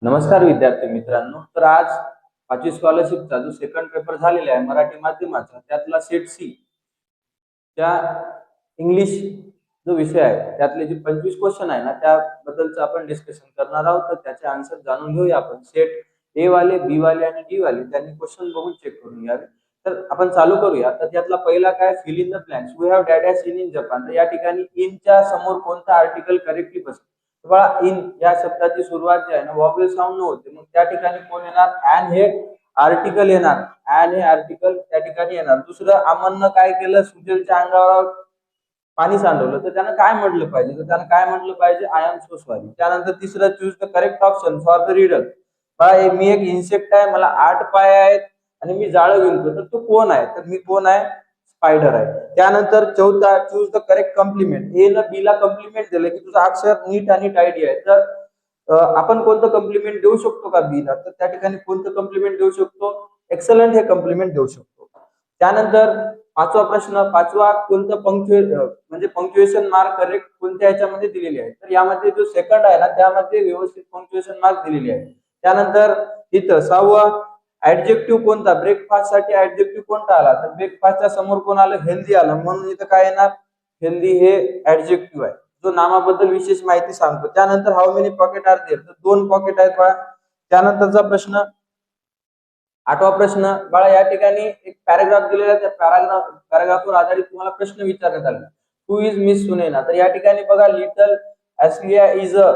नमस्कार विद्यार्थी मित्रांनो. तर आज 5वी स्कॉलरशिपचा जो सेकंड पेपर झालेला आहे मराठी माध्यमाचा, त्यातला सेट सी त्या इंग्लिश जो विषय आहे त्यातले जे 25 क्वेश्चन आहे ना, त्याबद्दलचं आपण डिस्कशन करणार आहोत. तर त्याचे आन्सर जाणून घेऊया आपण. सेट ए वाले, बी वाले आणि डी वाले त्यांनी क्वेश्चन बघून चेक करून घ्यावे. तर आपण चालू करूया. तर त्यातला पहिला काय, fill in the blanks. We have dad has seen in Japan. तर या ठिकाणी इनच्या समोर कोणता आर्टिकल करेक्टली बसेल? बघा, इन या शब्दाची सुरुवात जी आहे ना, वॉवेल साऊंड न होते, मग त्या ठिकाणी कोण येणार? ॲन हे आर्टिकल येणार. ॲन हे आर्टिकल त्या ठिकाणी येणार. दुसरं, अमननं काय केलं? सुजलच्या अंगावर पाणी सांडवलं. तर त्यानं काय म्हटलं पाहिजे? तर त्यानं काय म्हटलं पाहिजे? I am so sorry. त्यानंतर तिसरं, choose the correct option for the reader. मी एक इन्सेक्ट आहे, मला 8 पाय आहेत आणि मी जाळं विणतो. तर तो कोण आहे? तर मी कोण आहे? स्पायडर आहे. त्यानंतर चौथा, चूज द करेक्ट कॉम्प्लिमेंट. ए न बी ला कॉम्प्लिमेंट दिलं की तुझं अक्षर नीट आणि टाइडी आहे. तर आपण कोणतं कॉम्प्लिमेंट देऊ शकतो का बी ला? तर त्या ठिकाणी कोणतं कॉम्प्लिमेंट देऊ शकतो? एक्सलंट हे कॉम्प्लिमेंट देऊ शकतो. त्यानंतर पाचवा प्रश्न, कोणतं म्हणजे पंक्च्युएशन मार्क करेक्ट कोणत्या ह्याच्यामध्ये दिलेली आहे? तर यामध्ये जो सेकंड आहे ना, त्यामध्ये व्यवस्थित पंक्च्युएशन मार्क दिलेली आहे. त्यानंतर इथं 6वा, ऍडजेक्टिव्ह कोणता? ब्रेकफास्ट साठी ऍडजेक्टिव्ह कोणता आला? तर ब्रेकफास्टच्या समोर कोण आलं? हेल्दी आलं, म्हणून इथं काय येणार? हेल्दी हे ऍडजेक्टिव्ह आहे, जो नामाबद्दल विशेष माहिती सांगतो. त्यानंतर how many pocket are there? तर 2 पॉकेट आहेत बाळा. त्यानंतरचा प्रश्न, 8वा प्रश्न बाळा, या ठिकाणी एक पॅराग्राफ दिलेला आहे. त्या पॅराग्राफवर आधारित तुम्हाला प्रश्न विचारण्यात आले. Who is Miss Sunaina? तर या ठिकाणी बघा, little Aslia is a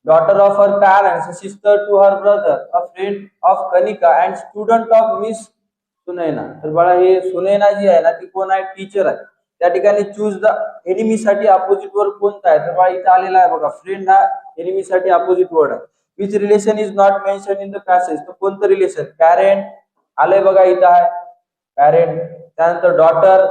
daughter of her parents, a sister to her brother, a friend of Kanika and student of Miss Sunaina. तर बाळा, हे सुनैना जी आहे ना, ती कोण आहे? टीचर आहे. त्या ठिकाणी चूज द एनिमी साठी अपोजिट वर्ड कोणता आहे? तर बाळा, इथं आलेला आहे बघा, फ्रेंड हा एनिमी साठी अपोजिट वर्ड आहे. Which relation is not mention in the passage? तर कोणतं रिलेशन? पॅरेंट आलंय बघा, इथं आहे पॅरेंट. त्यानंतर डॉटर,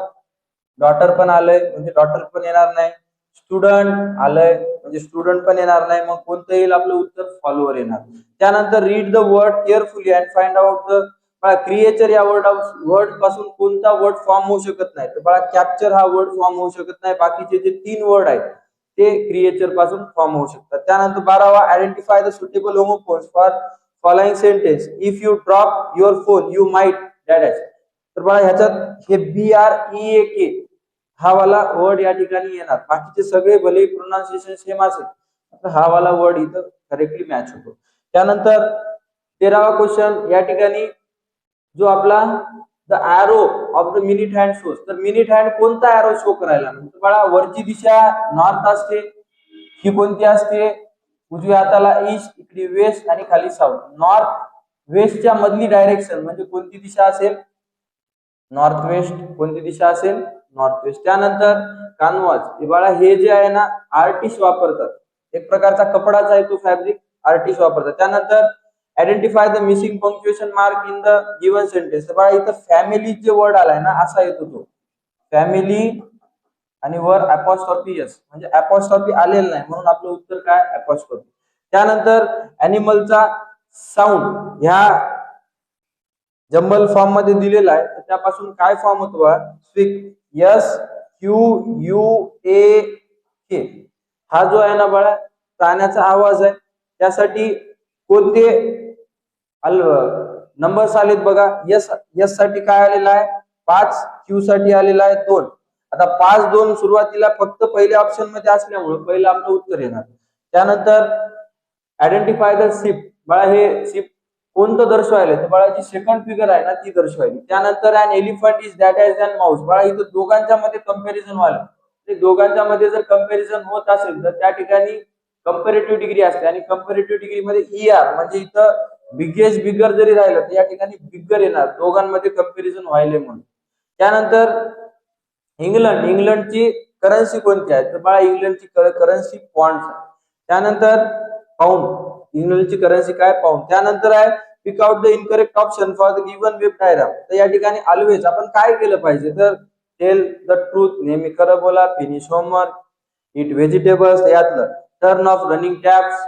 डॉटर पण आलंय, म्हणजे डॉटर पण येणार नाही. स्टुडंट आलंय, म्हणजे स्टुडंट पण येणार नाही. मग कोणतं येईल आपलं उत्तर? फॉलोअर येणार. त्यानंतर read the word carefully and find out the. Creature या वर्ड पासून कोणता वर्ड फॉर्म होऊ शकत नाही? तर बाळा, कॅप्चर हा वर्ड फॉर्म होऊ शकत नाही. बाकीचे जे 3 वर्ड आहेत ते क्रिएचर पासून फॉर्म होऊ शकतात. त्यानंतर 12वा, identify the suitable homophones for following sentence. If you drop your phone you might dash. तर बाळा, ह्याच्यात हे BREAK हा वाला वर्ड या ठिकाणी येणार. बाकीचे सगळे भले प्रोनाउन्सिएशन सेम असेल, तर हा वाला वर्ड इथं करेक्टली मॅच होतो. त्यानंतर 13वा क्वेश्चन, या ठिकाणी जो आपला the arrow of the minute hand shows. तर मिनिट हँड कोणता ॲरो शो करायला? तर बाळा, वरची दिशा नॉर्थ असते, ही कोणती असते? उजव्या हाताला ईस्ट, इकडे वेस्ट आणि खाली साऊथ. नॉर्थ वेस्टच्या मधली डायरेक्शन म्हणजे कोणती दिशा असेल? North west. कोणती दिशा असेल? North west. त्यानंतर कानवास. हे बाळा, हे जे आहे ना, आर्टिस्ट वापरतात. एक प्रकारचा कपडाचा आहे तो, फॅब्रिक, आर्टिस्ट वापरतात. त्यानंतर identify the missing punctuation mark in the given sentence. बाळा, इथं फॅमिली जे वर्ड आलाय ना, असा येतो तो फॅमिली आणि वर अपॉस्ट्रॉफी एस, म्हणजे अपॉस्ट्रॉफी आलेलं नाही, म्हणून आपलं उत्तर काय? अपॉस्ट्रॉफी. त्यानंतर अॅनिमलचा साऊंड ह्या जंबल फॉर्म मध्ये दिलेला आहे, तर त्यापासून काय फॉर्म होतो बघा? स्विक, SQUAK. हा जो आहे ना बाळा, प्राण्याचा आवाज आहे. त्यासाठी कोणते नंबर्स आलेत बघा? यस साठी काय आलेला आहे? 5. क्यू साठी आलेला आहे 2. आता 5, 2 सुरुवातीला फक्त पहिल्या ऑप्शन मध्ये असल्यामुळे पहिलं आपलं उत्तर येणार. त्यानंतर आयडेंटिफाय द शिप. बाळा, हे शिप कोणतं दर्शवायला? तर बाळा, जी सेकंड फिगर आहे ना, ती दर्शवायली. त्यानंतर an elephant is that as an mouse. बाळा, इथं दोघांच्या मध्ये कंपॅरिझन व्हायला, ते दोघांच्या मध्ये जर कंपॅरिझन होत असेल तर त्या ठिकाणी कंपॅरेटिव्ह डिग्री असते, आणि कंपॅरेटिव्ह डिग्री मध्ये ER म्हणजे इथं बिगेस्ट बिगर जरी राहिलं तर या ठिकाणी बिगर येणार, दोघांमध्ये कंपॅरिझन व्हायले म्हणून. त्यानंतर इंग्लंडची करन्सी कोणती आहे? तर बाळा, इंग्लंडची करन्सी पॉन्ड्स आहे. त्यानंतर पाऊंड, इंग्लंडची करन्सी काय? पाऊंड. त्यानंतर आहे pick out the incorrect option for the given web diagram. तर या ठिकाणी ऑलवेज आपण काय केलं पाहिजे? तर टेल द ट्रूथ, नेहमी खरं बोला. फिनिश होमवर्क, इट व्हेजिटेबल्स, यातलं टर्न ऑफ रनिंग टॅप्स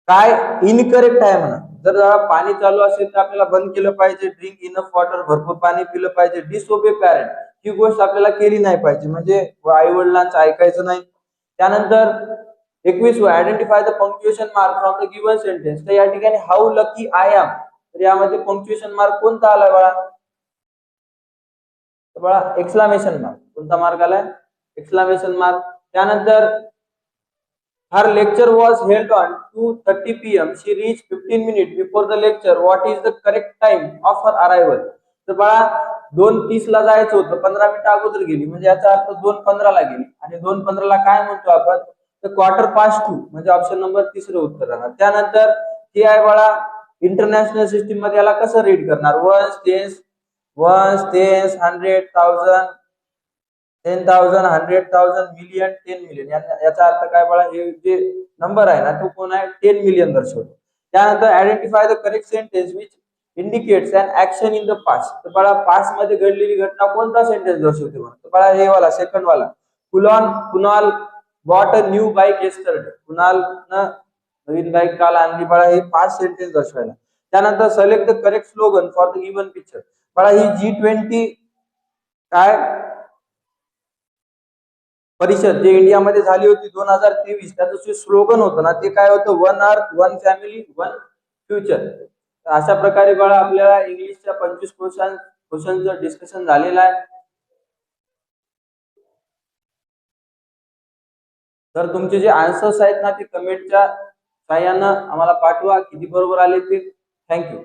काय इनकरेक्ट आहे म्हणा. जर पाणी चालू असेल तर आपल्याला बंद केलं पाहिजे. ड्रिंक इनफ वॉटर, भरपूर पाणी पिलं पाहिजे. डिसओबे पॅरेंट, ही गोष्ट आपल्याला केली नाही पाहिजे, म्हणजे आई वडिलांचं ऐकायचं नाही. त्यानंतर 21 identify the punctuation mark from the given sentence. तर या ठिकाणी हाऊ लकी आय एम, तर यामध्ये पंक्च्युएशन मार्क कोणता आलाय बाळा? तर बाळा एक्सक्लामेशन मार्क. कोणता मार्क आलाय? Exclamation mark. त्यानंतर her lecture was held on 2:30 p.m. She reached 15 minutes before the lecture. What is the correct time of her arrival? तर बाळा 2:30 ला जायचं होतं, 15 मिनिटं अगोदर गेली, म्हणजे याचा अर्थ 2:15 ला गेली. आणि 2:15 ला काय म्हणतो आपण? तर 2:15 म्हणजे ऑप्शन नंबर तिसरं उत्तर राहणार. त्यानंतर हे आहे बाळा इंटरनॅशनल सिस्टीम मध्ये याला कसं रीड करणार? Ones tens 100,000 10,000 100,000 million 10 million. याचा अर्थ काय बाळा? हे जे नंबर आहे ना तो कोण आहे? 10 मिलियन दर्शवतो. त्यानंतर identify the correct sentence which indicates an action in the past. तर बाळा पास्ट मध्ये घडलेली घटना कोणता सेंटेन्स दर्शवते? तर बाळा हे वाला सेकंड वाला. Kunal bought a new bike yesterday. कुणालनं नवीन बाईक काल आणली. बाळा हे पास्ट सेंटेन्स दर्शवायला. त्यानंतर select the correct slogan for the given picture. बाळा ही G20 काय परिषद जे इंडियामध्ये झाली होती 2023, त्याचं जे स्लोगन होतं ना ते काय होतं? One earth one family one future. अशा प्रकारे बाळा आपल्याला इंग्लिशच्या 25 क्वेश्चनचं डिस्कशन झालेलं आहे. तर तुमचे जे आन्सर्स आहेत ना ते कमेंटच्या साह्यानं आम्हाला पाठवा, किती बरोबर आले ते. थँक्यू.